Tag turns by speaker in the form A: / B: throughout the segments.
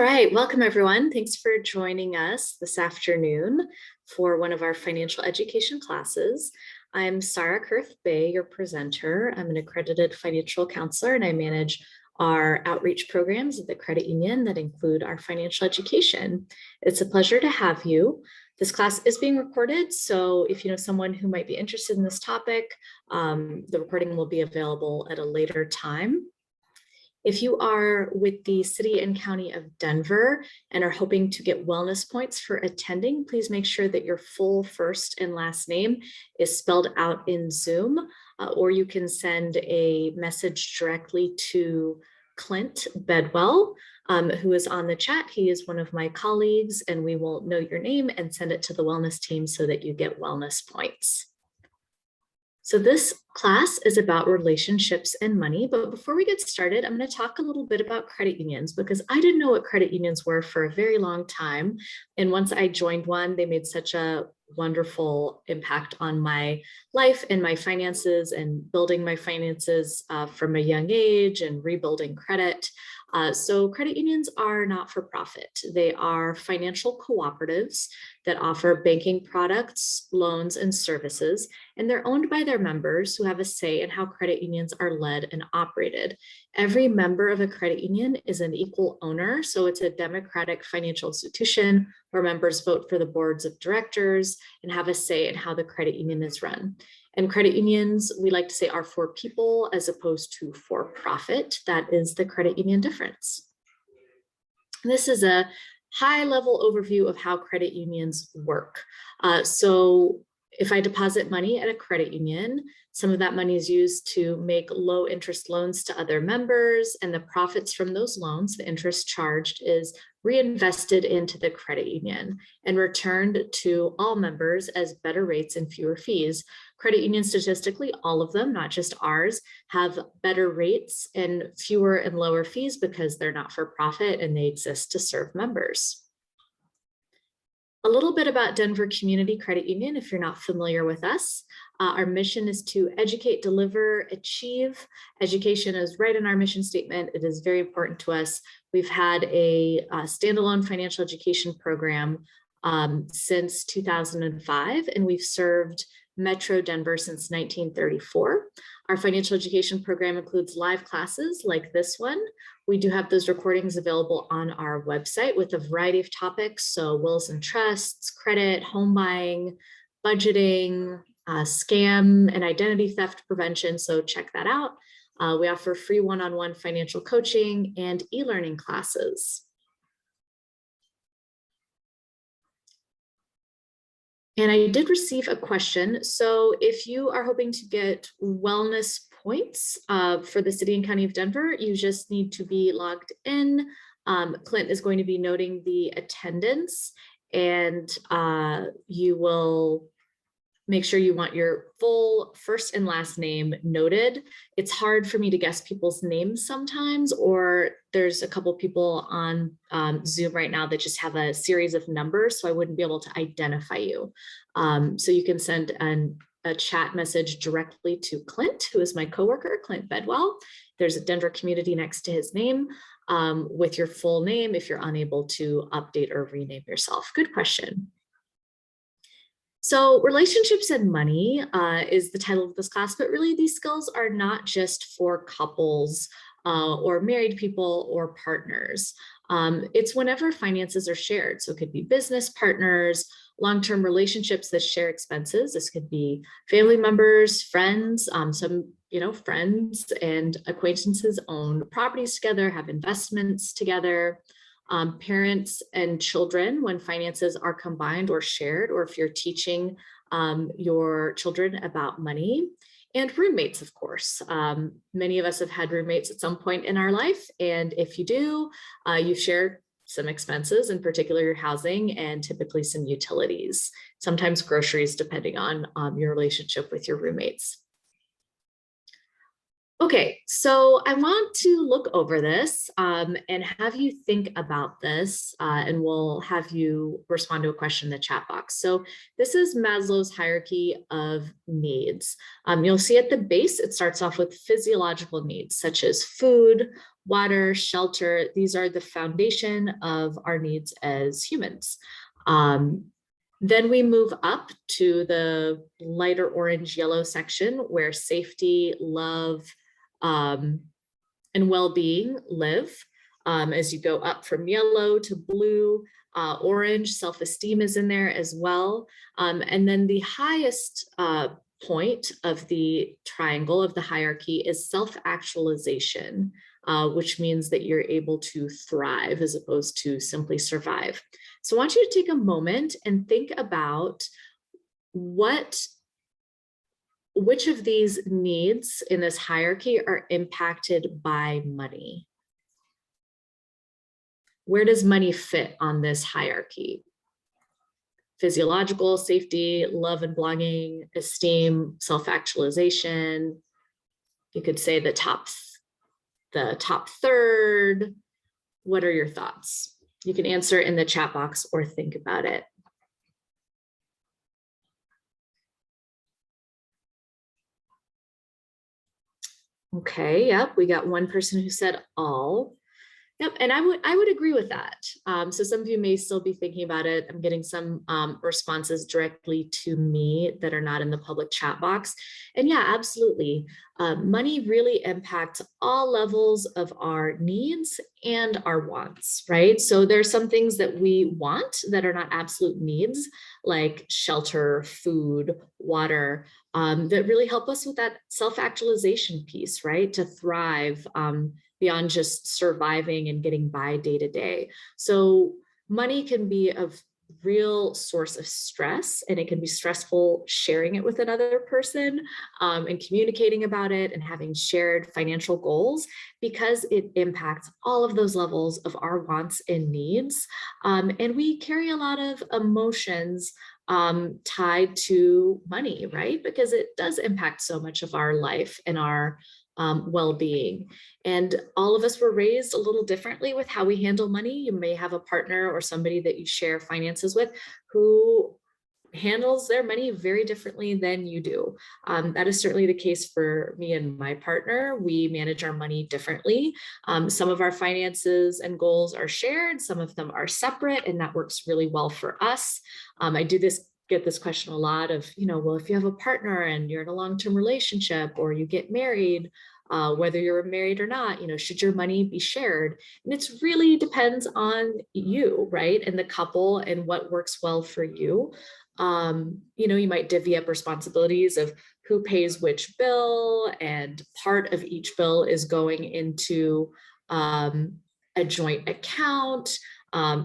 A: All right, welcome everyone. Thanks for joining us this afternoon for one of our financial education classes. I'm Sarah Kurth Bay, your presenter. I'm an accredited financial counselor and I manage our outreach programs at the credit union that include our financial education. It's a pleasure to have you. This class is being recorded, so if you know someone who might be interested in this topic, the recording will be available at a later time. If you are with the City and County of Denver and are hoping to get wellness points for attending, please make sure that your full first and last name is spelled out in Zoom, or you can send a message directly to Clint Bedwell, who is on the chat. He is one of my colleagues, and we will note your name and send it to the wellness team so that you get wellness points. So this class is about relationships and money, but before we get started, I'm going to talk a little bit about credit unions because I didn't know what credit unions were for a very long time. And once I joined one, they made such a wonderful impact on my life and my finances and building my finances from a young age and rebuilding credit. So credit unions are not for profit. They are financial cooperatives that offer banking products, loans, and services, and they're owned by their members who have a say in how credit unions are led and operated. Every member of a credit union is an equal owner, so it's a democratic financial institution where members vote for the boards of directors and have a say in how the credit union is run. And credit unions, we like to say, are for people as opposed to for profit. That is the credit union difference. This is a high-level overview of how credit unions work. So if I deposit money at a credit union, some of that money is used to make low-interest loans to other members, and the profits from those loans, the interest charged, is reinvested into the credit union and returned to all members as better rates and fewer fees. Credit unions, statistically, all of them, not just ours, have better rates and fewer and lower fees because they're not for profit and they exist to serve members. A little bit about Denver Community Credit Union, if you're not familiar with us. Our mission is to educate, deliver, achieve. Education is right in our mission statement. It is very important to us. We've had a standalone financial education program since 2005, and we've served Metro Denver since 1934. Our financial education program includes live classes like this one. We do have those recordings available on our website with a variety of topics. So wills and trusts, credit, home buying, budgeting, scam and identity theft prevention. So check that out. We offer free one-on-one financial coaching and e-learning classes. And I did receive a question. So if you are hoping to get wellness points for the City and County of Denver, you just need to be logged in. Clint is going to be noting the attendance, and you will make sure you want your full first and last name noted. It's hard for me to guess people's names sometimes, or there's a couple people on Zoom right now that just have a series of numbers, so I wouldn't be able to identify you. So you can send a chat message directly to Clint, who is my coworker, Clint Bedwell. There's a Denver Community next to his name with your full name if you're unable to update or rename yourself. Good question. So relationships and money is the title of this class, but really these skills are not just for couples or married people or partners. It's whenever finances are shared. So it could be business partners, long-term relationships that share expenses. This could be family members, friends, some friends and acquaintances own properties together, have investments together. Parents and children when finances are combined or shared, or if you're teaching your children about money, and roommates, of course. Many of us have had roommates at some point in our life, and if you do, you've shared some expenses, in particular your housing and typically some utilities, sometimes groceries, depending on your relationship with your roommates. Okay, so I want to look over this and have you think about this, and we'll have you respond to a question in the chat box. So this is Maslow's hierarchy of needs. You'll see at the base, it starts off with physiological needs such as food, water, shelter. These are the foundation of our needs as humans. Then we move up to the lighter orange yellow section where safety, love, and well-being live. As you go up from yellow to blue, orange, self-esteem is in there as well. And then the highest point of the triangle of the hierarchy is self-actualization, which means that you're able to thrive as opposed to simply survive. So I want you to take a moment and think about which of these needs in this hierarchy are impacted by money. Where does money fit on this hierarchy? Physiological, safety, love and belonging, esteem, self-actualization. You could say the top third. What are your thoughts? You can answer in the chat box or think about it. Okay, yep, we got one person who said all. Yep, and I would agree with that. So some of you may still be thinking about it. I'm getting some responses directly to me that are not in the public chat box. And yeah, absolutely. Money really impacts all levels of our needs and our wants, right? So there's some things that we want that are not absolute needs, like shelter, food, water, that really help us with that self-actualization piece, right? To thrive, beyond just surviving and getting by day to day. So money can be a real source of stress, and it can be stressful sharing it with another person, and communicating about it and having shared financial goals, because it impacts all of those levels of our wants and needs. And we carry a lot of emotions tied to money, right? Because it does impact so much of our life and our well-being. And all of us were raised a little differently with how we handle money. You may have a partner or somebody that you share finances with who handles their money very differently than you do. That is certainly the case for me and my partner. We manage our money differently. Some of our finances and goals are shared, some of them are separate, and that works really well for us. I get this question a lot of, well, if you have a partner and you're in a long-term relationship or you get married, whether you're married or not, should your money be shared? And it's really depends on you, right? And the couple and what works well for you. You might divvy up responsibilities of who pays which bill, and part of each bill is going into a joint account.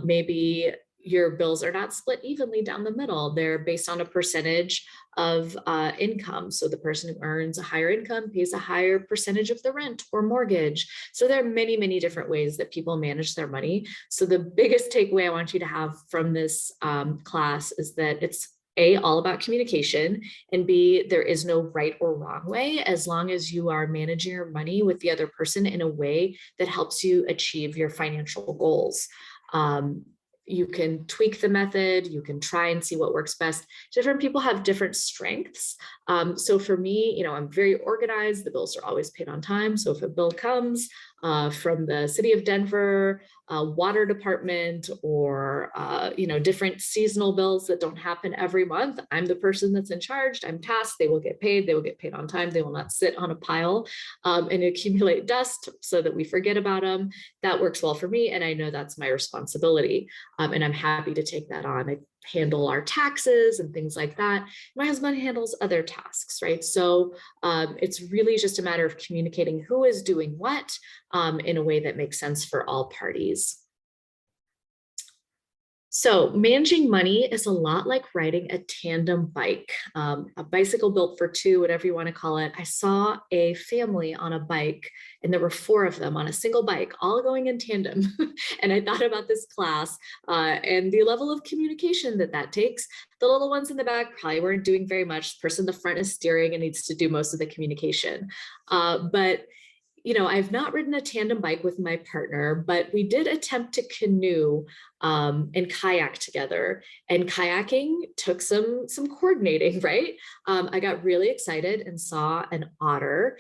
A: Maybe your bills are not split evenly down the middle. They're based on a percentage of income. So the person who earns a higher income pays a higher percentage of the rent or mortgage. So there are many, many different ways that people manage their money. So the biggest takeaway I want you to have from this class is that it's A, all about communication, and B, there is no right or wrong way, as long as you are managing your money with the other person in a way that helps you achieve your financial goals. You can tweak the method, you can try and see what works best. Different people have different strengths. So for me, I'm very organized. The bills are always paid on time. So if a bill comes from the city of Denver, water department, or different seasonal bills that don't happen every month, I'm the person that's in charge. I'm tasked. They will get paid. They will get paid on time. They will not sit on a pile and accumulate dust so that we forget about them. That works well for me, and I know that's my responsibility, and I'm happy to take that on. I handle our taxes and things like that. My husband handles other tasks, right? So it's really just a matter of communicating who is doing what in a way that makes sense for all parties. So managing money is a lot like riding a tandem bike, a bicycle built for two, whatever you want to call it. I saw a family on a bike, and there were 4 of them on a single bike, all going in tandem. And I thought about this class and the level of communication that takes. The little ones in the back probably weren't doing very much. The person in the front is steering and needs to do most of the communication. But I've not ridden a tandem bike with my partner, but we did attempt to canoe and kayak together. And kayaking took some coordinating, right? I got really excited and saw an otter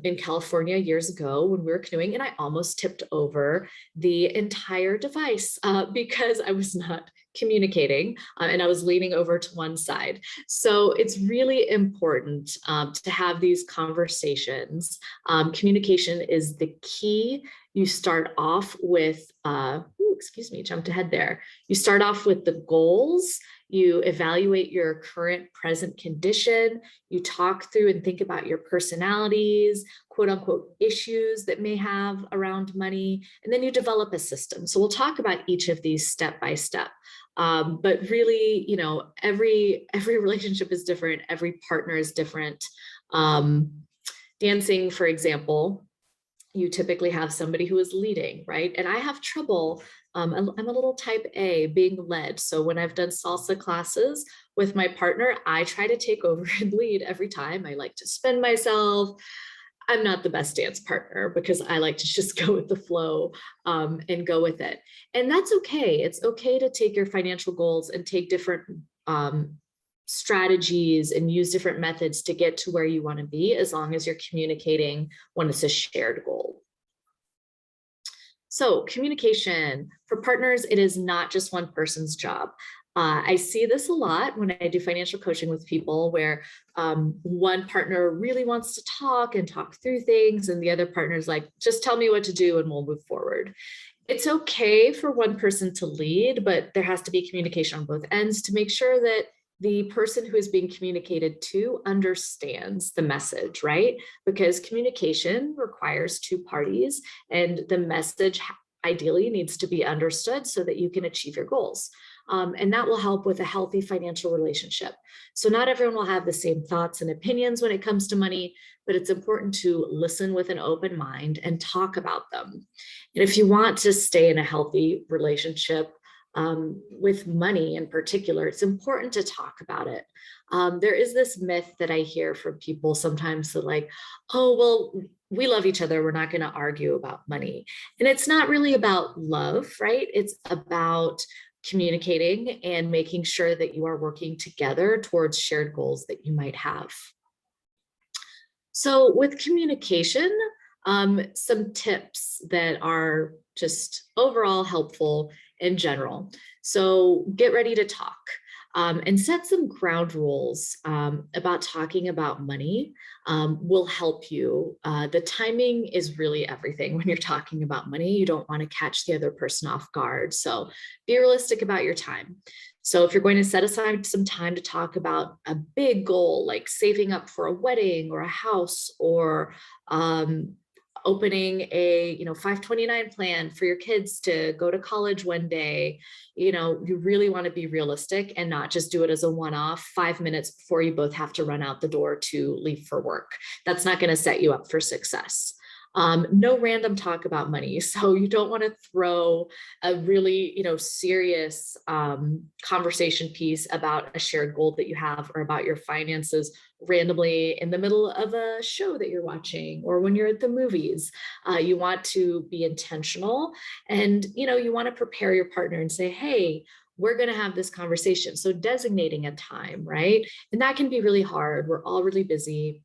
A: in California years ago when we were canoeing, and I almost tipped over the entire device because I was not communicating and I was leaning over to one side. So it's really important to have these conversations. Communication is the key. You start off with, excuse me, jumped ahead there. You start off with the goals. You evaluate your current present condition. You talk through and think about your personalities, quote unquote, issues that may have around money, and then you develop a system. So we'll talk about each of these step by step. But really, every relationship is different. Every partner is different. Dancing, for example, you typically have somebody who is leading, right? And I have trouble, I'm a little type A, being led. So when I've done salsa classes with my partner, I try to take over and lead every time. I like to spin myself. I'm not the best dance partner because I like to just go with the flow and go with it. And that's okay. It's okay to take your financial goals and take different strategies and use different methods to get to where you want to be, as long as you're communicating when it's a shared goal. So communication for partners, it is not just one person's job. I see this a lot when I do financial coaching with people where one partner really wants to talk through things, and the other partner is like, just tell me what to do and we'll move forward. It's okay for one person to lead, but there has to be communication on both ends to make sure that the person who is being communicated to understands the message, right? Because communication requires two parties, and the message ideally needs to be understood so that you can achieve your goals. And that will help with a healthy financial relationship. So not everyone will have the same thoughts and opinions when it comes to money, but it's important to listen with an open mind and talk about them. And if you want to stay in a healthy relationship, with money in particular, it's important to talk about it. There is this myth that I hear from people sometimes that like, oh, well, we love each other, we're not going to argue about money. And it's not really about love, right? It's about communicating and making sure that you are working together towards shared goals that you might have. So with communication, some tips that are just overall helpful in general. So get ready to talk and set some ground rules about talking about money will help you. The timing is really everything when you're talking about money. You don't want to catch the other person off guard. So be realistic about your time. So if you're going to set aside some time to talk about a big goal, like saving up for a wedding or a house, or opening a 529 plan for your kids to go to college one day, you really want to be realistic and not just do it as a one-off 5 minutes before you both have to run out the door to leave for work. That's not going to set you up for success. No random talk about money. So you don't want to throw a really, serious conversation piece about a shared goal that you have or about your finances randomly in the middle of a show that you're watching or when you're at the movies. You want to be intentional, and, you want to prepare your partner and say, hey, we're going to have this conversation. So designating a time, right? And that can be really hard. We're all really busy.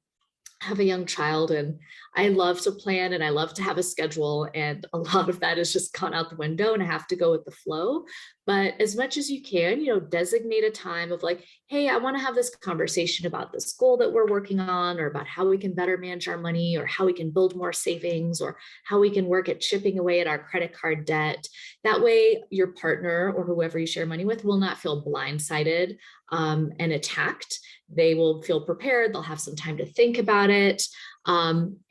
A: Have a young child, and I love to plan and I love to have a schedule, and a lot of that has just gone out the window and I have to go with the flow. But as much as you can, designate a time of like, hey, I want to have this conversation about this goal that we're working on, or about how we can better manage our money, or how we can build more savings, or how we can work at chipping away at our credit card debt. That way your partner or whoever you share money with will not feel blindsided and attacked. They will feel prepared. They'll have some time to think about it.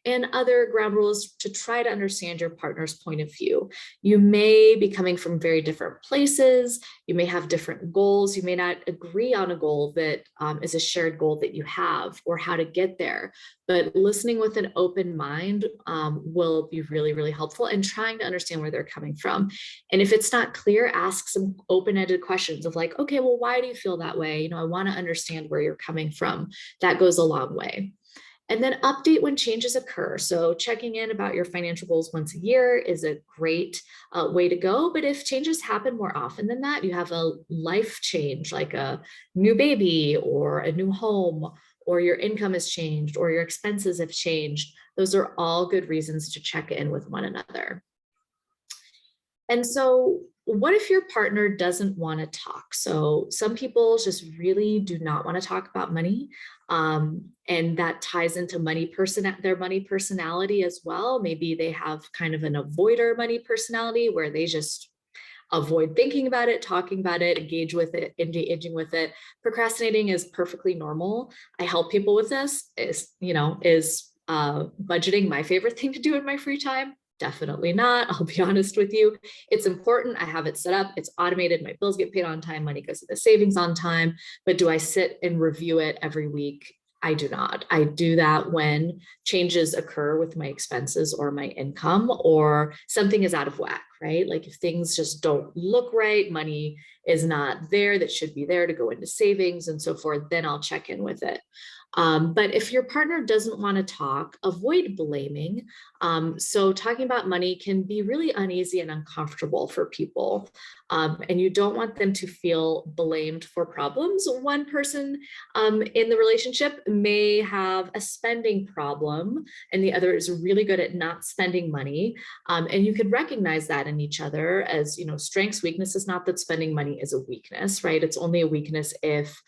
A: And other ground rules to try to understand your partner's point of view. You may be coming from very different places. You may have different goals. You may not agree on a goal that is a shared goal that you have, or how to get there. But listening with an open mind will be really, really helpful, and trying to understand where they're coming from. And if it's not clear, ask some open-ended questions of like, okay, well, why do you feel that way? I want to understand where you're coming from. That goes a long way. And then update when changes occur. So checking in about your financial goals once a year is a great way to go. But if changes happen more often than that, you have a life change like a new baby or a new home, or your income has changed or your expenses have changed, those are all good reasons to check in with one another. And so what if your partner doesn't want to talk? So some people just really do not want to talk about money. And that ties into their money personality as well. Maybe they have kind of an avoider money personality where they just avoid thinking about it, talking about it, engaging with it. Procrastinating is perfectly normal. I help people with this. Is budgeting my favorite thing to do in my free time? Definitely not. I'll be honest with you. It's important. I have it set up. It's automated. My bills get paid on time. Money goes to the savings on time. But do I sit and review it every week? I do not. I do that when changes occur with my expenses or my income, or something is out of whack, right? Like if things just don't look right, money is not there that should be there to go into savings and so forth, then I'll check in with it. But if your partner doesn't want to talk, avoid blaming. So talking about money can be really uneasy and uncomfortable for people. And you don't want them to feel blamed for problems. One person in the relationship may have a spending problem and the other is really good at not spending money. And you could recognize that in each other as, strengths, weaknesses, not that spending money is a weakness, right? It's only a weakness if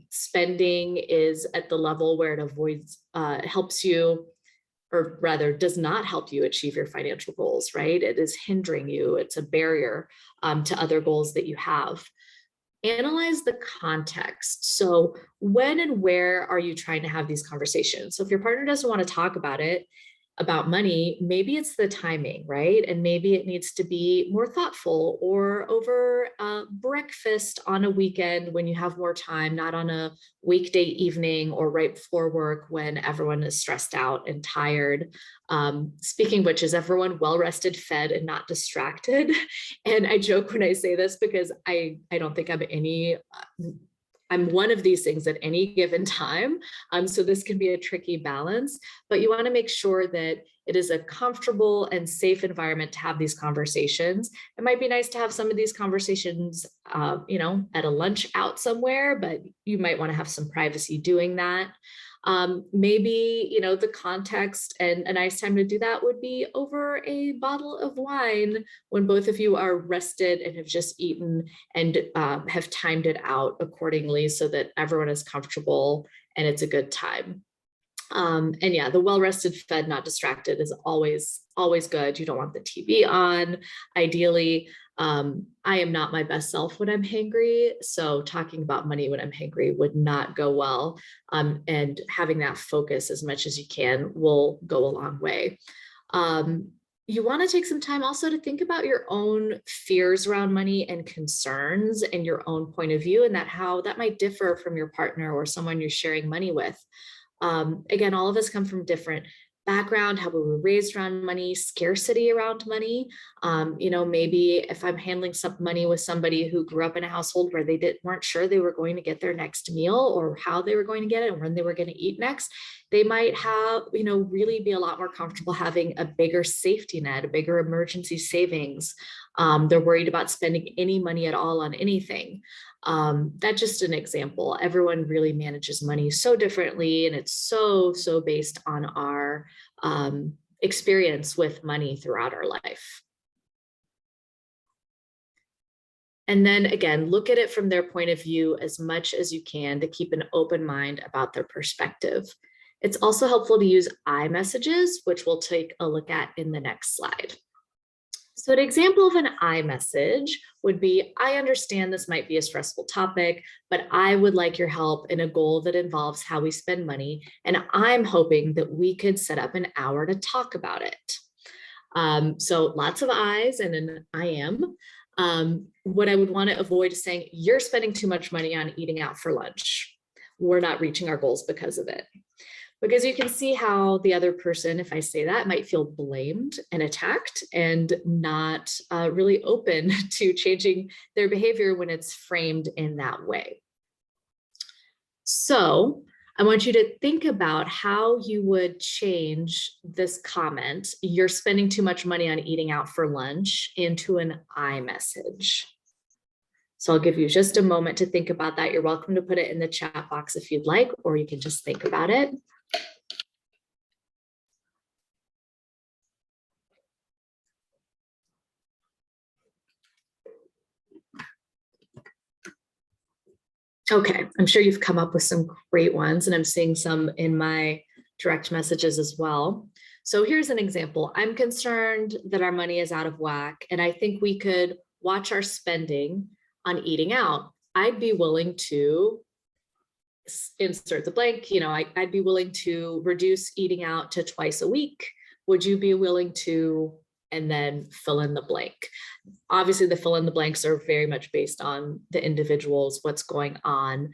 A: spending is at the level where it helps you, or rather does not help you achieve your financial goals, right? It is hindering you. It's a barrier to other goals that you have. Analyze the context. So when and where are you trying to have these conversations? So if your partner doesn't want to talk about money, maybe it's the timing, right? And maybe it needs to be more thoughtful or over breakfast on a weekend when you have more time, not on a weekday evening or right before work when everyone is stressed out and tired. Speaking of which, is everyone well rested, fed, and not distracted? And I joke when I say this because I don't think I'm one of these things at any given time. So this can be a tricky balance, but you want to make sure that it is a comfortable and safe environment to have these conversations. It might be nice to have some of these conversations, at a lunch out somewhere, but you might want to have some privacy doing that. Maybe, the context and a nice time to do that would be over a bottle of wine when both of you are rested and have just eaten and have timed it out accordingly so that everyone is comfortable and it's a good time. And yeah, the well-rested, fed, not distracted is always good. You don't want the TV on, ideally. I am not my best self when I'm hangry, so talking about money when I'm hangry would not go well. And having that focus as much as you can will go a long way. You want to take some time also to think about your own fears around money and concerns and your own point of view, and how that might differ from your partner or someone you're sharing money with. Again, all of us come from different background, how we were raised around money, scarcity around money. Maybe if I'm handling some money with somebody who grew up in a household where they weren't sure they were going to get their next meal or how they were going to get it and when they were going to eat next, they might have, really be a lot more comfortable having a bigger safety net, a bigger emergency savings. They're worried about spending any money at all on anything. That's just an example. Everyone really manages money so differently, and it's so based on our experience with money throughout our life. And then again, look at it from their point of view as much as you can to keep an open mind about their perspective. It's also helpful to use I messages, which we'll take a look at in the next slide. So an example of an I message would be, I understand this might be a stressful topic, but I would like your help in a goal that involves how we spend money. And I'm hoping that we could set up an hour to talk about it. So lots of I's and an I am. What I would want to avoid is saying, you're spending too much money on eating out for lunch. We're not reaching our goals because of it. Because you can see how the other person, if I say that, might feel blamed and attacked and not really open to changing their behavior when it's framed in that way. So I want you to think about how you would change this comment, "You're spending too much money on eating out for lunch," into an I message. So I'll give you just a moment to think about that. You're welcome to put it in the chat box if you'd like, or you can just think about it. Okay, I'm sure you've come up with some great ones, and I'm seeing some in my direct messages as well. So here's an example. I'm concerned that our money is out of whack, and I think we could watch our spending on eating out. I'd be willing to insert the blank, I'd be willing to reduce eating out to twice a week. Would you be willing to, and then fill in the blank? Obviously, the fill in the blanks are very much based on the individuals, what's going on.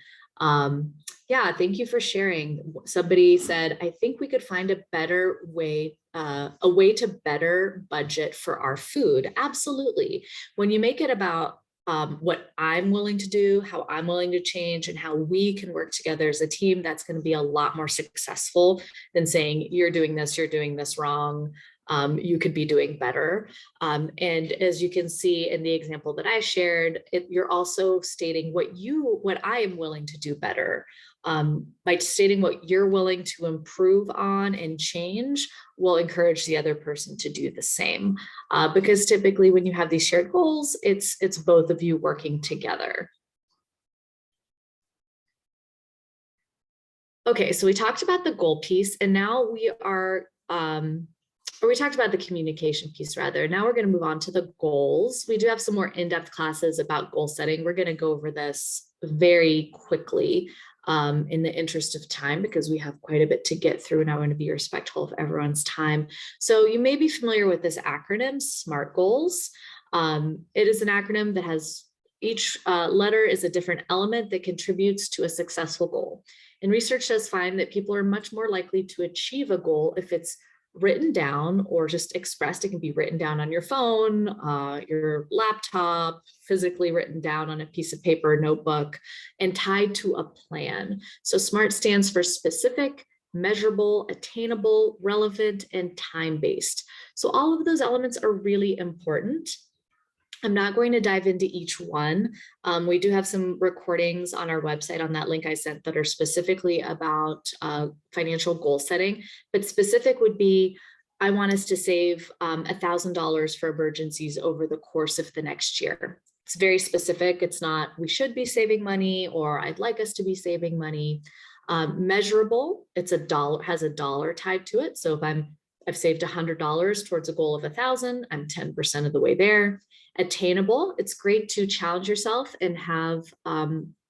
A: Yeah, thank you for sharing. Somebody said, I think we could find a better way, a way to better budget for our food. Absolutely. When you make it about what I'm willing to do, how I'm willing to change, and how we can work together as a team, that's going to be a lot more successful than saying, you're doing this wrong. You could be doing better. And as you can see in the example that I shared, you're also stating what I am willing to do better. By stating what you're willing to improve on and change will encourage the other person to do the same. Because typically when you have these shared goals, it's both of you working together. Okay, so we talked about the goal piece, and now we talked about the communication piece rather. Now we're going to move on to the goals. We do have some more in-depth classes about goal setting. We're going to go over this very quickly in the interest of time, because we have quite a bit to get through, and I want to be respectful of everyone's time. So you may be familiar with this acronym, SMART goals. It is an acronym that has each letter is a different element that contributes to a successful goal. And research does find that people are much more likely to achieve a goal if it's written down or just expressed. It can be written down on your phone, your laptop, physically written down on a piece of paper, notebook, and tied to a plan. So SMART stands for specific, measurable, attainable, relevant, and time-based. So all of those elements are really important. I'm not going to dive into each one. We do have some recordings on our website on that link I sent that are specifically about financial goal setting, but specific would be, I want us to save $1,000 for emergencies over the course of the next year. It's very specific. It's not, we should be saving money, or I'd like us to be saving money. Measurable, it's has a dollar tied to it. So if I've saved $100 towards a goal of 1,000, I'm 10% of the way there. Attainable, it's great to challenge yourself and have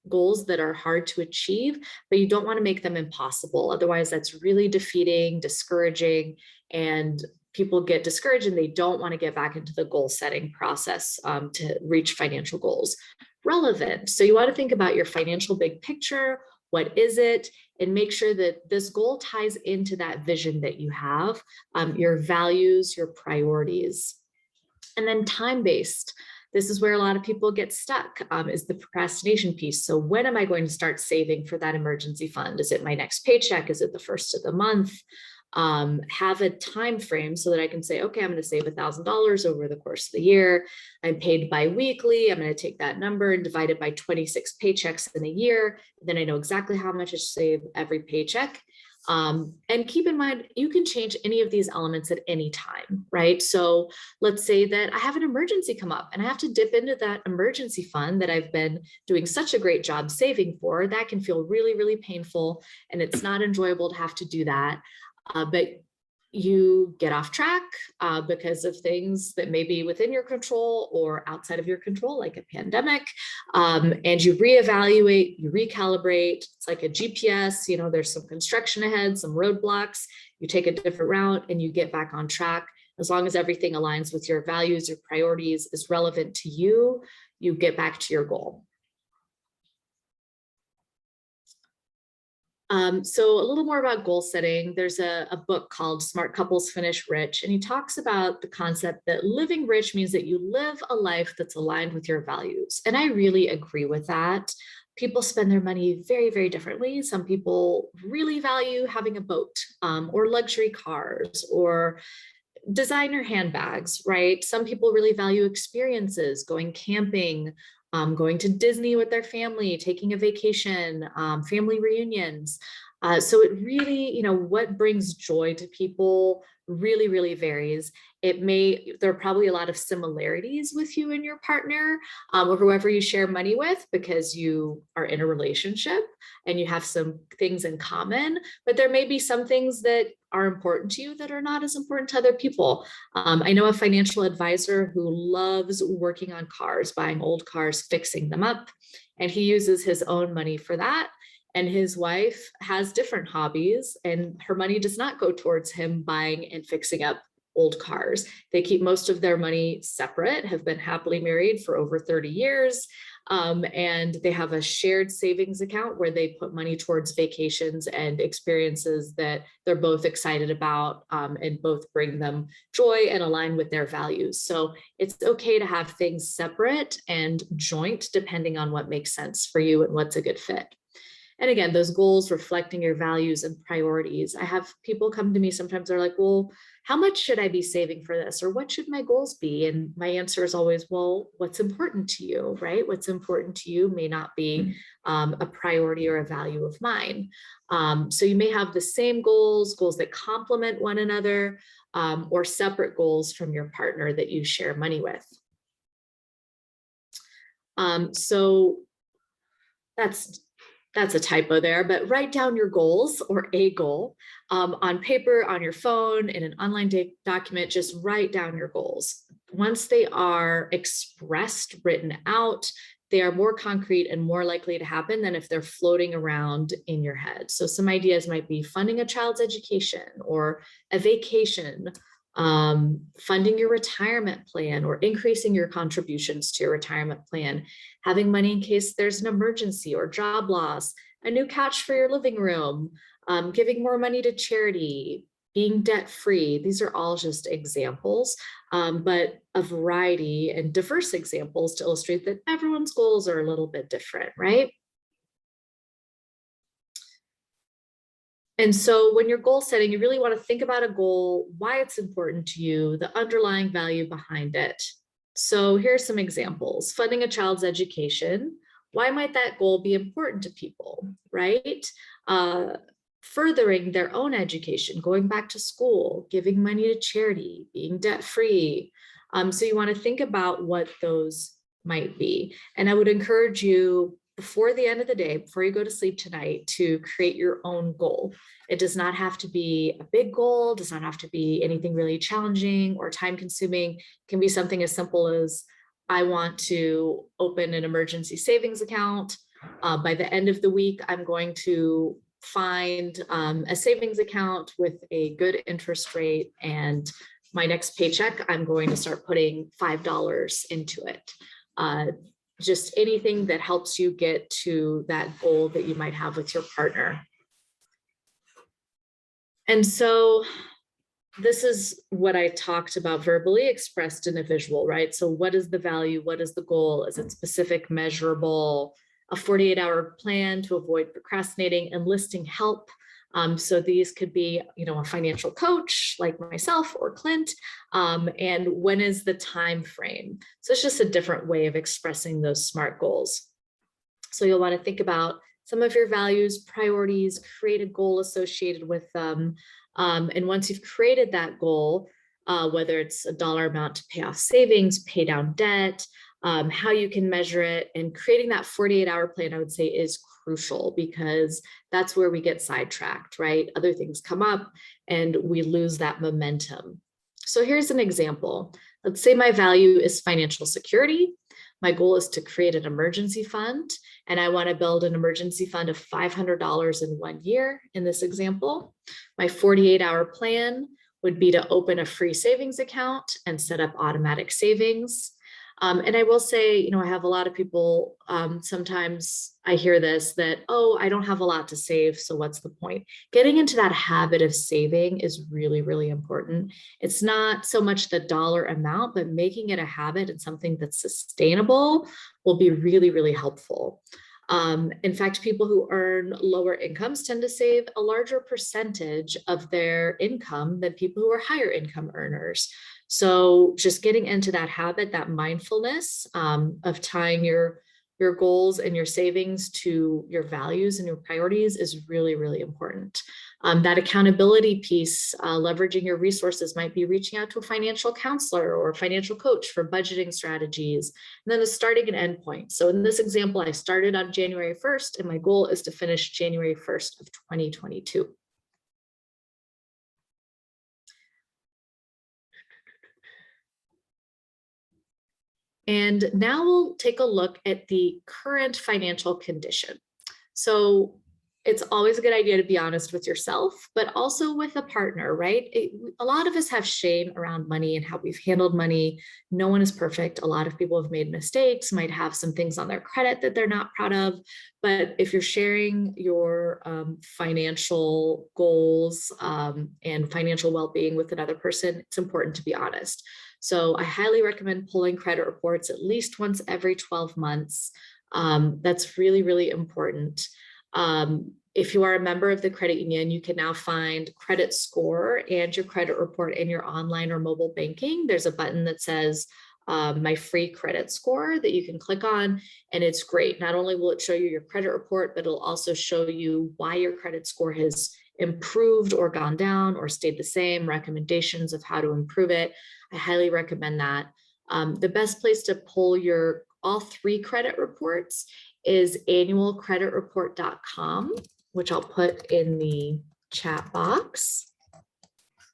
A: goals that are hard to achieve, but you don't want to make them impossible. Otherwise, that's really defeating, discouraging, and people get discouraged and they don't want to get back into the goal setting process to reach financial goals. Relevant, so you want to think about your financial big picture. What is it? And make sure that this goal ties into that vision that you have, your values, your priorities. And then time-based. This is where a lot of people get stuck, is the procrastination piece. So when am I going to start saving for that emergency fund? Is it my next paycheck? Is it the first of the month? Have a time frame so that I can say, okay, I'm going to save $1,000 over the course of the year. I'm paid bi-weekly. I'm going to take that number and divide it by 26 paychecks in a year. Then I know exactly how much I save every paycheck. And keep in mind, you can change any of these elements at any time, right? So let's say that I have an emergency come up and I have to dip into that emergency fund that I've been doing such a great job saving for. That can feel really, really painful, and it's not enjoyable to have to do that. But you get off track because of things that may be within your control or outside of your control, like a pandemic, and you reevaluate, you recalibrate. It's like a GPS, there's some construction ahead, some roadblocks, you take a different route and you get back on track. As long as everything aligns with your values, your priorities, is relevant to you, you get back to your goal. So a little more about goal setting. There's a book called Smart Couples Finish Rich, and he talks about the concept that living rich means that you live a life that's aligned with your values. And I really agree with that. people spend their money very, very differently. Some people really value having a boat, or luxury cars, or designer handbags, right? Some people really value experiences, going camping, going to Disney with their family, taking a vacation, family reunions. So it really, what brings joy to people really, really varies. There are probably a lot of similarities with you and your partner, or whoever you share money with, because you are in a relationship and you have some things in common, but there may be some things that are important to you that are not as important to other people. I know a financial advisor who loves working on cars, buying old cars, fixing them up, and he uses his own money for that. And his wife has different hobbies, and her money does not go towards him buying and fixing up old cars. They keep most of their money separate, have been happily married for over 30 years. And they have a shared savings account where they put money towards vacations and experiences that they're both excited about, and both bring them joy and align with their values. So it's okay to have things separate and joint depending on what makes sense for you and what's a good fit. And again, those goals reflecting your values and priorities. I have people come to me sometimes, they're like, well, how much should I be saving for this? Or what should my goals be? And my answer is always, well, what's important to you, right? What's important to you may not be a priority or a value of mine. So you may have the same goals that complement one another, or separate goals from your partner that you share money with. So that's a typo there, but write down your goals or a goal on paper, on your phone, in an online document. Just write down your goals. Once they are expressed, written out, they are more concrete and more likely to happen than if they're floating around in your head. So some ideas might be funding a child's education or a vacation, funding your retirement plan or increasing your contributions to your retirement plan, having money in case there's an emergency or job loss, a new couch for your living room, giving more money to charity, being debt-free. These are all just examples, but a variety and diverse examples to illustrate that everyone's goals are a little bit different, right? And so when you're goal setting, you really want to think about a goal, why it's important to you, the underlying value behind it. So here's some examples. Funding a child's education. Why might that goal be important to people, right? Furthering their own education, going back to school, giving money to charity, being debt-free. So you want to think about what those might be. And I would encourage you, before the end of the day, before you go to sleep tonight, to create your own goal. It does not have to be a big goal, does not have to be anything really challenging or time consuming. It can be something as simple as, I want to open an emergency savings account. By the end of the week, I'm going to find a savings account with a good interest rate, and my next paycheck, I'm going to start putting $5 into it. Just anything that helps you get to that goal that you might have with your partner. And so this is what I talked about verbally expressed in a visual, right? So what is the value? What is the goal? Is it specific, measurable? A 48-hour plan to avoid procrastinating, enlisting help. So these could be, a financial coach like myself or Clint. And when is the time frame? So it's just a different way of expressing those SMART goals. So you'll want to think about some of your values, priorities, create a goal associated with them. And once you've created that goal, whether it's a dollar amount to pay off savings, pay down debt, how you can measure it, and creating that 48-hour plan, I would say, is crucial, because that's where we get sidetracked, right? Other things come up and we lose that momentum. So here's an example. Let's say my value is financial security. My goal is to create an emergency fund, and I want to build an emergency fund of $500 in 1 year in this example. My 48-hour plan would be to open a free savings account and set up automatic savings. And I will say, I have a lot of people, sometimes I hear this, that, oh, I don't have a lot to save, so what's the point? Getting into that habit of saving is really, really important. It's not so much the dollar amount, but making it a habit and something that's sustainable will be really, really helpful. In fact, people who earn lower incomes tend to save a larger percentage of their income than people who are higher income earners. So just getting into that habit, that mindfulness of tying your goals and your savings to your values and your priorities is really, really important. That accountability piece, leveraging your resources, might be reaching out to a financial counselor or a financial coach for budgeting strategies, and then a starting and end point. So in this example, I started on January 1st, and my goal is to finish January 1st of 2022. And now we'll take a look at the current financial condition. So it's always a good idea to be honest with yourself, but also with a partner, right? A lot of us have shame around money and how we've handled money. No one is perfect. A lot of people have made mistakes, might have some things on their credit that they're not proud of. But if you're sharing your financial goals and financial well-being with another person, it's important to be honest. So I highly recommend pulling credit reports at least once every 12 months. That's really, really important. If you are a member of the credit union, you can now find credit score and your credit report in your online or mobile banking. There's a button that says my free credit score that you can click on, and it's great. Not only will it show you your credit report, but it'll also show you why your credit score has improved or gone down or stayed the same, recommendations of how to improve it. I highly recommend that. The best place to pull your all three credit reports is annualcreditreport.com, which I'll put in the chat box.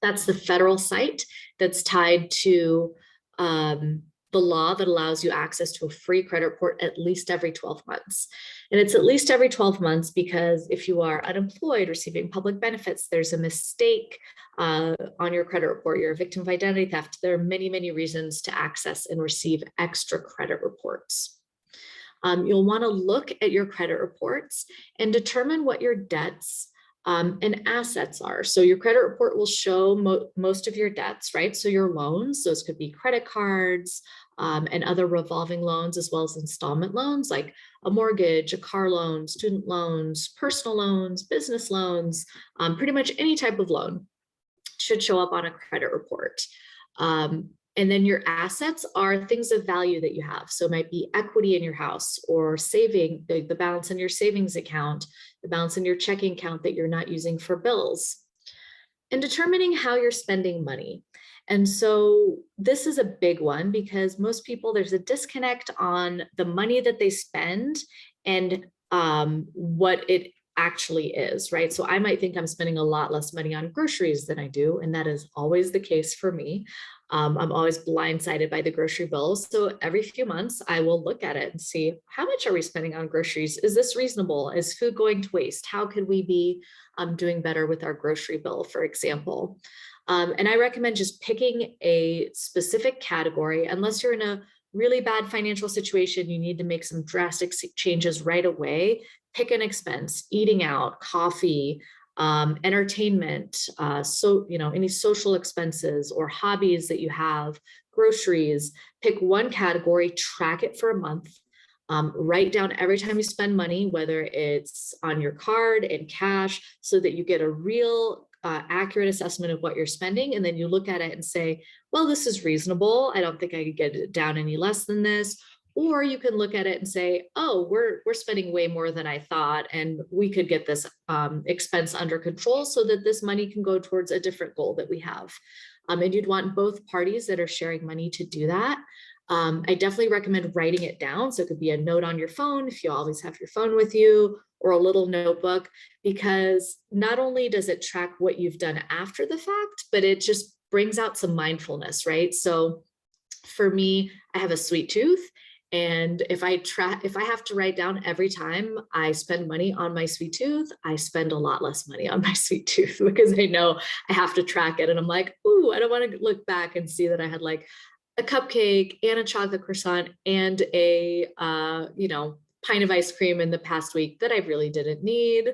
A: That's the federal site that's tied to the law that allows you access to a free credit report at least every 12 months. And it's at least every 12 months because if you are unemployed, receiving public benefits, there's a mistake on your credit report, you're a victim of identity theft, there are many, many reasons to access and receive extra credit reports. You'll want to look at your credit reports and determine what your debts and assets are. So your credit report will show most of your debts, right? So your loans, those could be credit cards and other revolving loans, as well as installment loans like a mortgage, a car loan, student loans, personal loans, business loans, pretty much any type of loan should show up on a credit report. And then your assets are things of value that you have. So it might be equity in your house or saving, the balance in your savings account, the balance in your checking account that you're not using for bills, and determining how you're spending money. And so this is a big one because most people, there's a disconnect on the money that they spend and what it actually is, right? So I might think I'm spending a lot less money on groceries than I do, and that is always the case for me. I'm always blindsided by the grocery bills. So every few months, I will look at it and see how much are we spending on groceries? Is this reasonable? Is food going to waste? How could we be doing better with our grocery bill, for example? And I recommend just picking a specific category, unless you're in a really bad financial situation, you need to make some drastic changes right away. Pick an expense, eating out, coffee, entertainment, so, any social expenses or hobbies that you have, groceries. Pick one category, track it for a month. Write down every time you spend money, whether it's on your card, in cash, so that you get a real accurate assessment of what you're spending. And then you look at it and say, well, this is reasonable. I don't think I could get it down any less than this. Or you can look at it and say, oh, we're spending way more than I thought, and we could get this expense under control so that this money can go towards a different goal that we have. And you'd want both parties that are sharing money to do that. I definitely recommend writing it down. So it could be a note on your phone if you always have your phone with you, or a little notebook, because not only does it track what you've done after the fact, but it just brings out some mindfulness, right? So for me, I have a sweet tooth. And if I have to write down every time I spend money on my sweet tooth, I spend a lot less money on my sweet tooth because I know I have to track it. And I'm like, ooh, I don't want to look back and see that I had like a cupcake and a chocolate croissant and a, pint of ice cream in the past week that I really didn't need,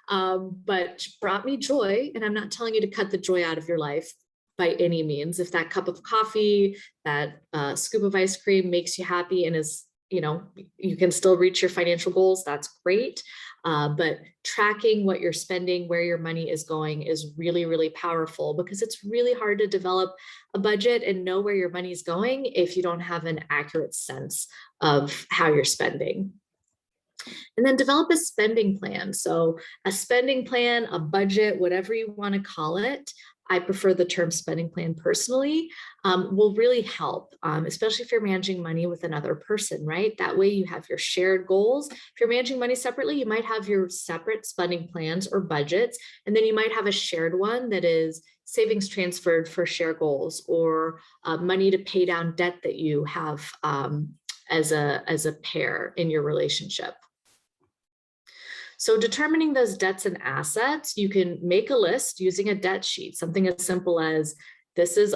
A: but brought me joy. And I'm not telling you to cut the joy out of your life by any means. If that cup of coffee, that scoop of ice cream makes you happy and is you can still reach your financial goals. That's great. But tracking what you're spending, where your money is going is really, really powerful, because it's really hard to develop a budget and know where your money is going if you don't have an accurate sense of how you're spending. And then develop a spending plan. So a spending plan, a budget, whatever you want to call it, I prefer the term spending plan personally, will really help, especially if you're managing money with another person, right? That way you have your shared goals. If you're managing money separately, you might have your separate spending plans or budgets, and then you might have a shared one that is savings transferred for share goals, or money to pay down debt that you have as a pair in your relationship. So determining those debts and assets, you can make a list using a debt sheet, something as simple as this is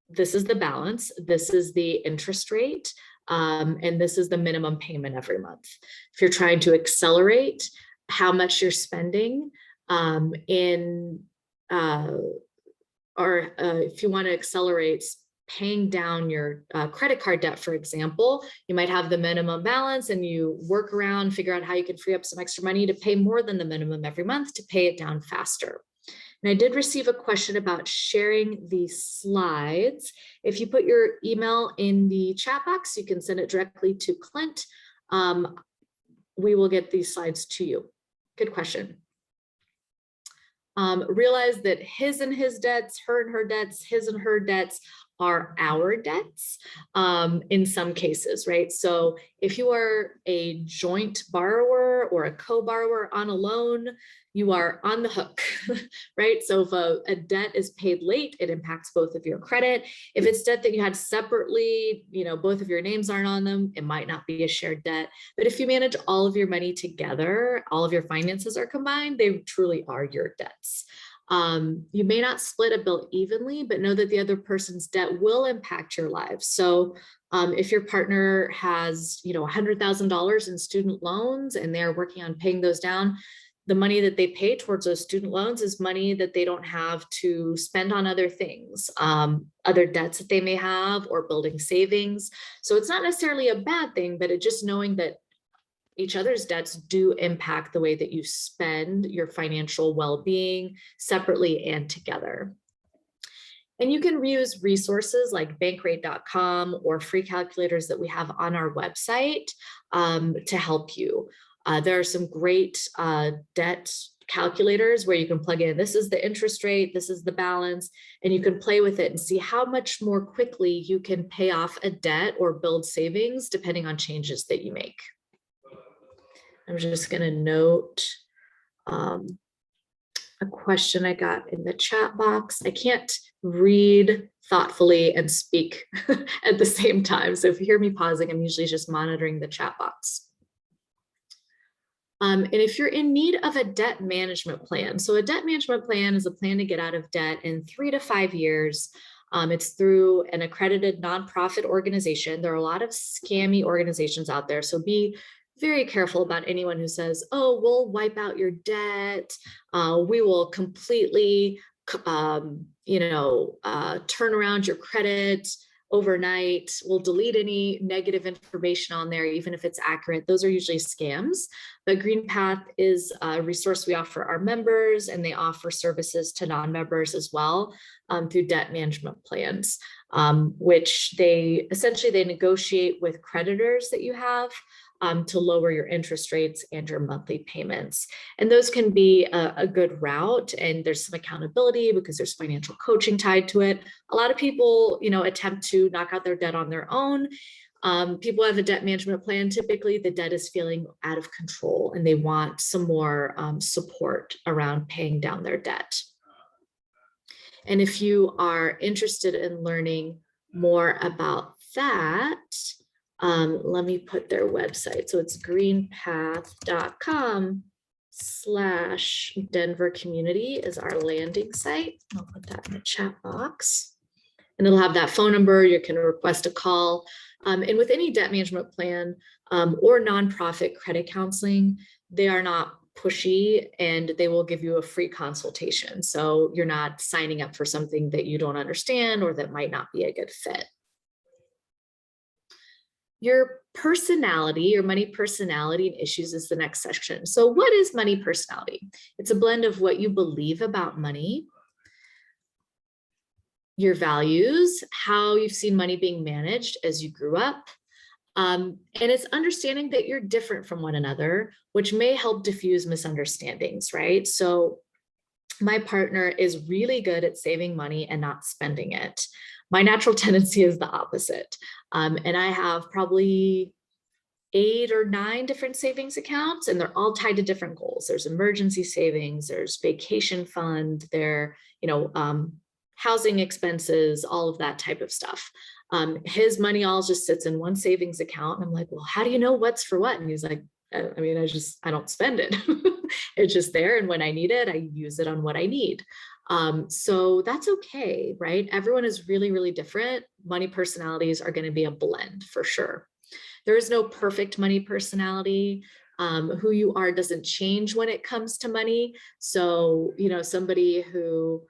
A: this is the balance, this is the interest rate, and this is the minimum payment every month. If you're trying to accelerate how much you're spending or if you want to accelerate paying down your credit card debt, for example, you might have the minimum balance and you work around, figure out how you can free up some extra money to pay more than the minimum every month to pay it down faster. And I did receive a question about sharing these slides. If you put your email in the chat box, you can send it directly to Clint. We will get these slides to you. Good question. Realize that his and his debts, her and her debts, his and her debts are our debts in some cases, right? So if you are a joint borrower or a co-borrower on a loan, you are on the hook, right? So if a debt is paid late, it impacts both of your credit. If it's debt that you had separately, both of your names aren't on them, it might not be a shared debt. But if you manage all of your money together, all of your finances are combined, they truly are your debts. You may not split a bill evenly, but know that the other person's debt will impact your lives. So if your partner has, $100,000 in student loans and they're working on paying those down, the money that they pay towards those student loans is money that they don't have to spend on other things, other debts that they may have, or building savings. So it's not necessarily a bad thing, but it just knowing that each other's debts do impact the way that you spend your financial well-being separately and together. And you can use resources like bankrate.com or free calculators that we have on our website to help you. There are some great debt calculators where you can plug in, this is the interest rate, this is the balance, and you can play with it and see how much more quickly you can pay off a debt or build savings depending on changes that you make. I'm just going to note a question I got in the chat box. I can't read thoughtfully and speak at the same time. So if you hear me pausing, I'm usually just monitoring the chat box. And if you're in need of a debt management plan, so a debt management plan is a plan to get out of debt in 3 to 5 years. It's through an accredited nonprofit organization. There are a lot of scammy organizations out there, so be very careful about anyone who says, oh, we'll wipe out your debt. We will completely, turn around your credit overnight. We'll delete any negative information on there, even if it's accurate. Those are usually scams. But GreenPath is a resource we offer our members, and they offer services to non-members as well through debt management plans, which they negotiate with creditors that you have to lower your interest rates and your monthly payments. And those can be a good route, and there's some accountability because there's financial coaching tied to it. A lot of people, attempt to knock out their debt on their own. People have a debt management plan. Typically, the debt is feeling out of control and they want some more support around paying down their debt. And if you are interested in learning more about that, let me put their website. So it's greenpath.com/Denver community is our landing site. I'll put that in the chat box. And it'll have that phone number. You can request a call. And with any debt management plan or nonprofit credit counseling, they are not pushy and they will give you a free consultation. So you're not signing up for something that you don't understand or that might not be a good fit. Your personality, your money personality and issues is the next section. So what is money personality? It's a blend of what you believe about money, your values, how you've seen money being managed as you grew up. And it's understanding that you're different from one another, which may help diffuse misunderstandings, right? So my partner is really good at saving money and not spending it. My natural tendency is the opposite. And I have probably 8 or 9 different savings accounts, and they're all tied to different goals. There's emergency savings, there's vacation fund, there, housing expenses, all of that type of stuff. His money all just sits in one savings account. And I'm like, well, how do you know what's for what? And he's like, I don't spend it. It's just there. And when I need it, I use it on what I need. So that's okay, right? Everyone is really, really different. Money personalities are going to be a blend for sure. There is no perfect money personality. Who you are doesn't change when it comes to money. So, somebody who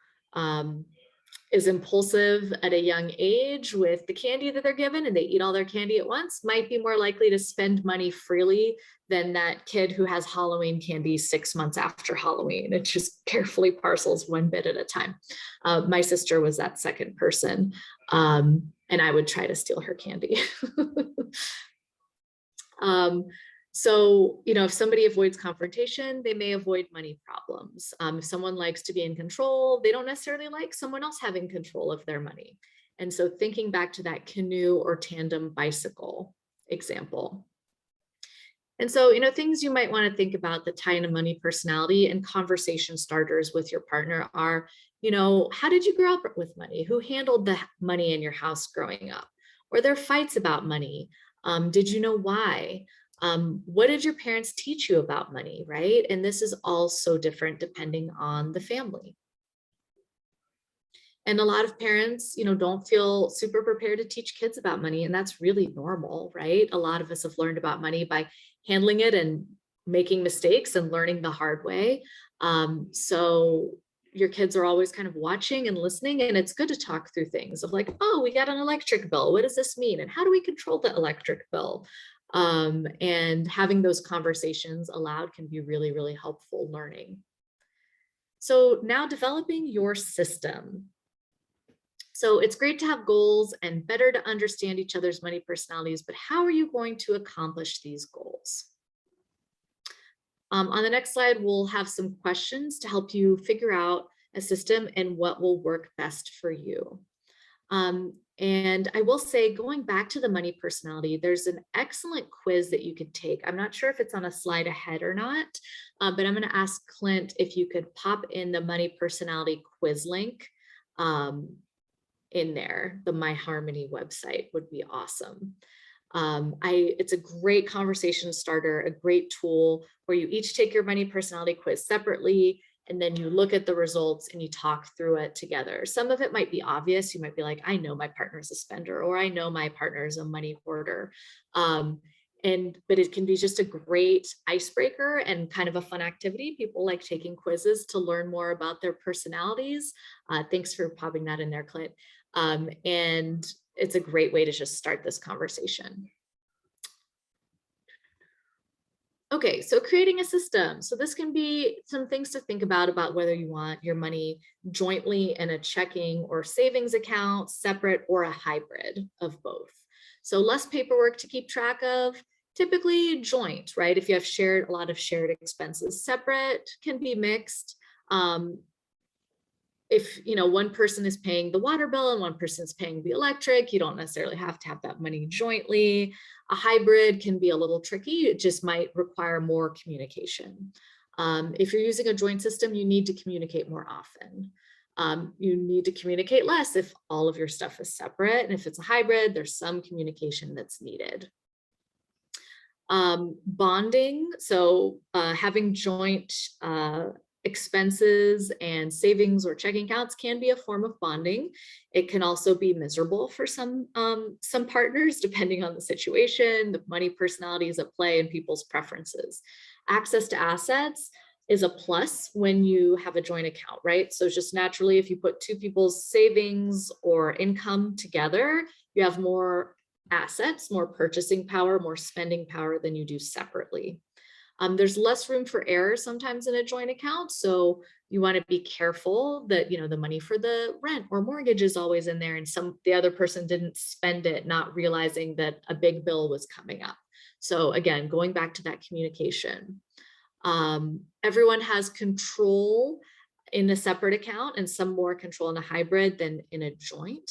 A: is impulsive at a young age with the candy that they're given and they eat all their candy at once might be more likely to spend money freely than that kid who has Halloween candy 6 months after Halloween. It just carefully parcels one bit at a time. My sister was that second person, and I would try to steal her candy. So, if somebody avoids confrontation, they may avoid money problems. If someone likes to be in control, they don't necessarily like someone else having control of their money. And so thinking back to that canoe or tandem bicycle example. And so, things you might want to think about that tie into money personality and conversation starters with your partner are, how did you grow up with money? Who handled the money in your house growing up? Were there fights about money? Did you know why? What did your parents teach you about money, right? And this is all so different depending on the family. And a lot of parents, don't feel super prepared to teach kids about money, and that's really normal, right? A lot of us have learned about money by handling it and making mistakes and learning the hard way. So your kids are always kind of watching and listening, and it's good to talk through things of like, oh, we got an electric bill. What does this mean? And how do we control the electric bill? And having those conversations aloud can be really, really helpful learning. So now developing your system. So it's great to have goals and better to understand each other's money personalities, but how are you going to accomplish these goals? On the next slide, we'll have some questions to help you figure out a system and what will work best for you. And I will say, going back to the money personality, there's an excellent quiz that you could take. I'm not sure if it's on a slide ahead or not, but I'm going to ask Clint if you could pop in the money personality quiz link in there. The MyHarmony website would be awesome. It's a great conversation starter, a great tool where you each take your money personality quiz separately, and then you look at the results and you talk through it together. Some of it might be obvious. You might be like, I know my partner's a spender, or I know my partner's a money hoarder. But it can be just a great icebreaker and kind of a fun activity. People like taking quizzes to learn more about their personalities. Thanks for popping that in there, Clint. And it's a great way to just start this conversation. Okay, so creating a system. So this can be some things to think about whether you want your money jointly in a checking or savings account, separate, or a hybrid of both. So less paperwork to keep track of, typically joint, right? If you have a lot of shared expenses. Separate can be mixed. If one person is paying the water bill and one person is paying the electric, you don't necessarily have to have that money jointly. A hybrid can be a little tricky. It just might require more communication. If you're using a joint system, you need to communicate more often. You need to communicate less if all of your stuff is separate. And if it's a hybrid, there's some communication that's needed. Bonding, so having joint expenses and savings or checking accounts can be a form of bonding. It can also be miserable for some partners, depending on the situation, the money personalities at play, and people's preferences. Access to assets is a plus when you have a joint account, right? So just naturally, if you put two people's savings or income together, you have more assets, more purchasing power, more spending power than you do separately. There's less room for error sometimes in a joint account. So you want to be careful that, the money for the rent or mortgage is always in there and the other person didn't spend it, not realizing that a big bill was coming up. So again, going back to that communication. Everyone has control in a separate account and some more control in a hybrid than in a joint.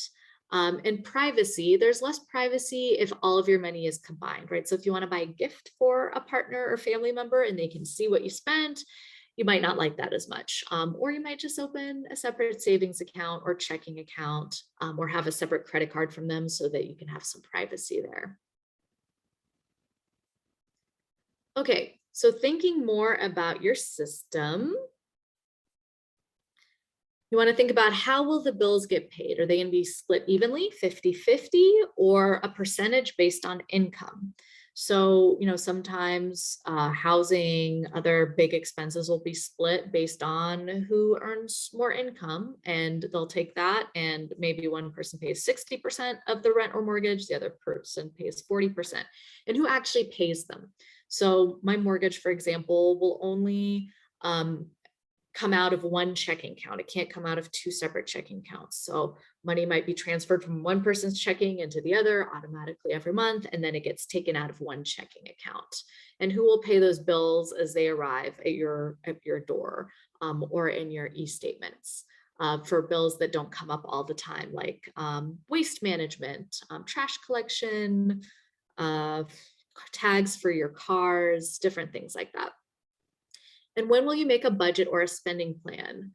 A: And privacy, there's less privacy if all of your money is combined, right? So if you want to buy a gift for a partner or family member and they can see what you spent, you might not like that as much. Or you might just open a separate savings account or checking account, or have a separate credit card from them so that you can have some privacy there. Okay, so thinking more about your system, you want to think about how will the bills get paid? Are they going to be split evenly, 50-50, or a percentage based on income? So, sometimes housing, other big expenses will be split based on who earns more income, and they'll take that, and maybe one person pays 60% of the rent or mortgage, the other person pays 40%, and who actually pays them. So my mortgage, for example, will only come out of one checking account. It can't come out of two separate checking accounts. So money might be transferred from one person's checking into the other automatically every month, and then it gets taken out of one checking account. And who will pay those bills as they arrive at your door, or in your e-statements, for bills that don't come up all the time, like waste management, trash collection, tags for your cars, different things like that. And when will you make a budget or a spending plan?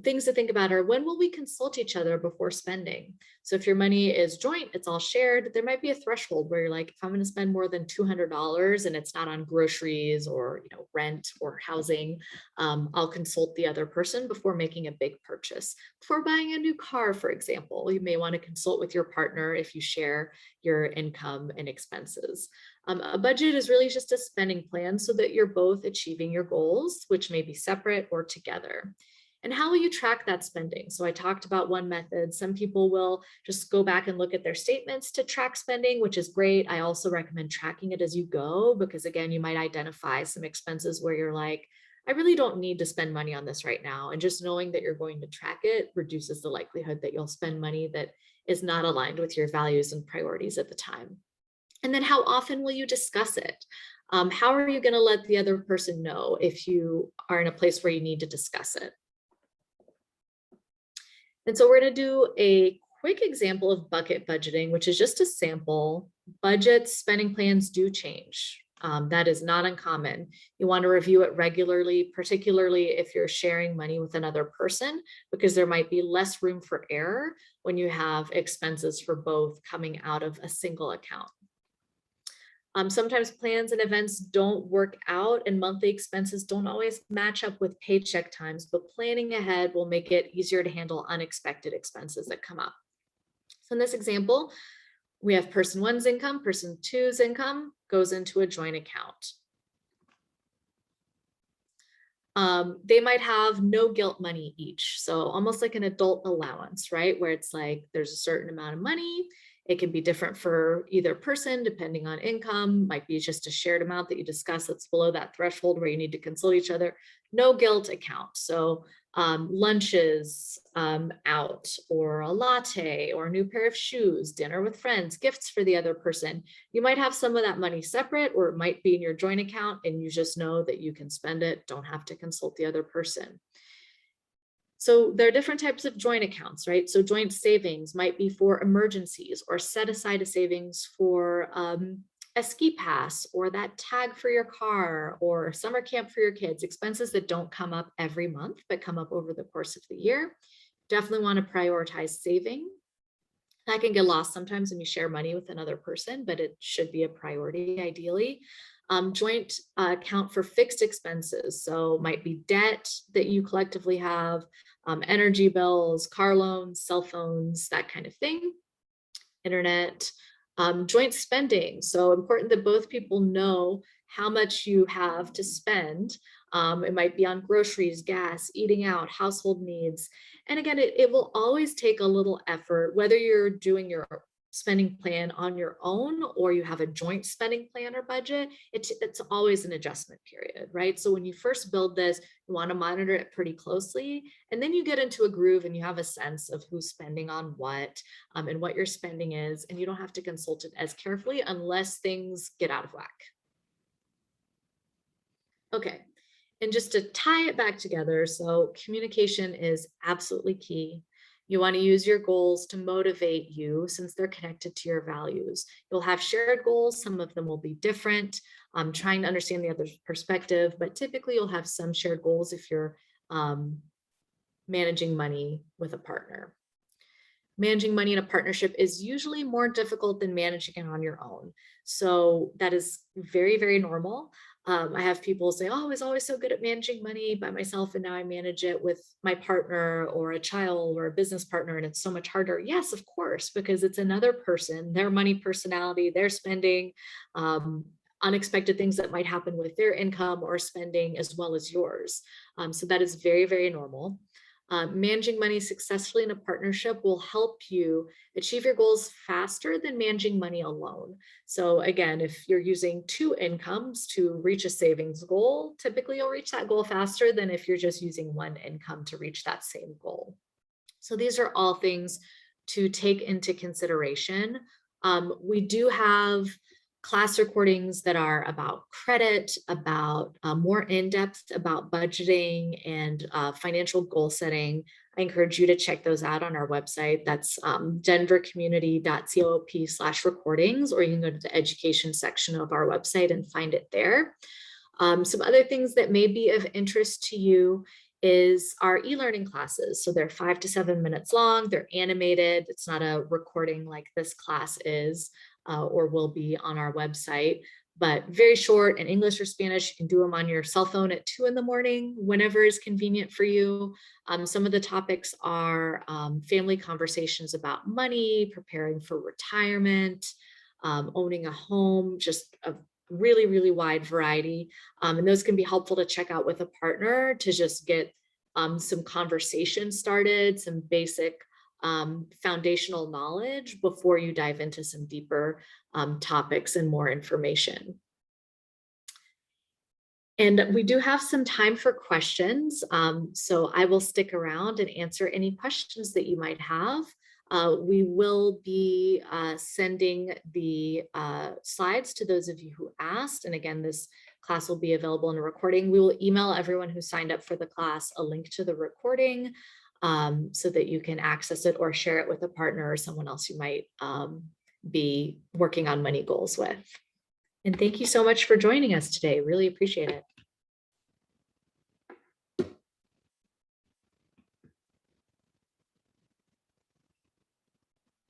A: Things to think about are, when will we consult each other before spending? So if your money is joint, it's all shared, there might be a threshold where you're like, if I'm going to spend more than $200 and it's not on groceries or rent or housing, I'll consult the other person before making a big purchase. Before buying a new car, for example, you may want to consult with your partner if you share your income and expenses. A budget is really just a spending plan so that you're both achieving your goals, which may be separate or together. And how will you track that spending? So I talked about one method. Some people will just go back and look at their statements to track spending, which is great. I also recommend tracking it as you go, because again, you might identify some expenses where you're like, I really don't need to spend money on this right now. And just knowing that you're going to track it reduces the likelihood that you'll spend money that is not aligned with your values and priorities at the time. And then how often will you discuss it? How are you going to let the other person know if you are in a place where you need to discuss it? And so we're going to do a quick example of bucket budgeting, which is just a sample. Budgets, spending plans do change. That is not uncommon. You want to review it regularly, particularly if you're sharing money with another person, because there might be less room for error when you have expenses for both coming out of a single account. Sometimes plans and events don't work out and monthly expenses don't always match up with paycheck times, but planning ahead will make it easier to handle unexpected expenses that come up. So in this example, we have person one's income, person two's income goes into a joint account. They might have no guilt money each. So almost like an adult allowance, right? Where it's like, there's a certain amount of money. It can be different for either person, depending on income, might be just a shared amount that you discuss that's below that threshold where you need to consult each other. No guilt account. So lunches out, or a latte, or a new pair of shoes, dinner with friends, gifts for the other person. You might have some of that money separate, or it might be in your joint account and you just know that you can spend it, don't have to consult the other person. So there are different types of joint accounts, right? So joint savings might be for emergencies, or set aside a savings for a ski pass, or that tag for your car, or summer camp for your kids, expenses that don't come up every month, but come up over the course of the year. Definitely want to prioritize saving. That can get lost sometimes when you share money with another person, but it should be a priority ideally. Joint account for fixed expenses. So might be debt that you collectively have, energy bills, car loans, cell phones, that kind of thing. Internet, joint spending. So important that both people know how much you have to spend. It might be on groceries, gas, eating out, household needs. And again, it will always take a little effort, whether you're doing your spending plan on your own, or you have a joint spending plan or budget, it's always an adjustment period, right? So when you first build this, you want to monitor it pretty closely, and then you get into a groove and you have a sense of who's spending on what, and what your spending is, and you don't have to consult it as carefully unless things get out of whack. Okay, and just to tie it back together, so communication is absolutely key. You want to use your goals to motivate you since they're connected to your values. You'll have shared goals. Some of them will be different. Trying to understand the other's perspective, but typically you'll have some shared goals if you're managing money with a partner. Managing money in a partnership is usually more difficult than managing it on your own. So that is very, very normal. I have people say, oh, I was always so good at managing money by myself, and now I manage it with my partner or a child or a business partner, and it's so much harder. Yes, of course, because it's another person, their money personality, their spending, unexpected things that might happen with their income or spending as well as yours. So that is very, very normal. Managing money successfully in a partnership will help you achieve your goals faster than managing money alone. So again, if you're using two incomes to reach a savings goal, typically you'll reach that goal faster than if you're just using one income to reach that same goal. So these are all things to take into consideration. We do have class recordings that are about credit, about more in-depth about budgeting and financial goal setting. I encourage you to check those out on our website. That's denvercommunity.coop/recordings, or you can go to the education section of our website and find it there. Some other things that may be of interest to you is our e-learning classes. So they're 5 to 7 minutes long. They're animated. It's not a recording like this class is. Or will be on our website, but very short in English or Spanish. You can do them on your cell phone at 2 in the morning, whenever is convenient for you. Some of the topics are family conversations about money, preparing for retirement, owning a home, just a really, really wide variety. And those can be helpful to check out with a partner to just get some conversation started, some basic foundational knowledge before you dive into some deeper topics and more information. And we do have some time for questions. So I will stick around and answer any questions that you might have. We will be sending the slides to those of you who asked. And again, this class will be available in a recording. We will email everyone who signed up for the class a link to the recording, so that you can access it or share it with a partner or someone else you might be working on money goals with. And thank you so much for joining us today. Really appreciate it.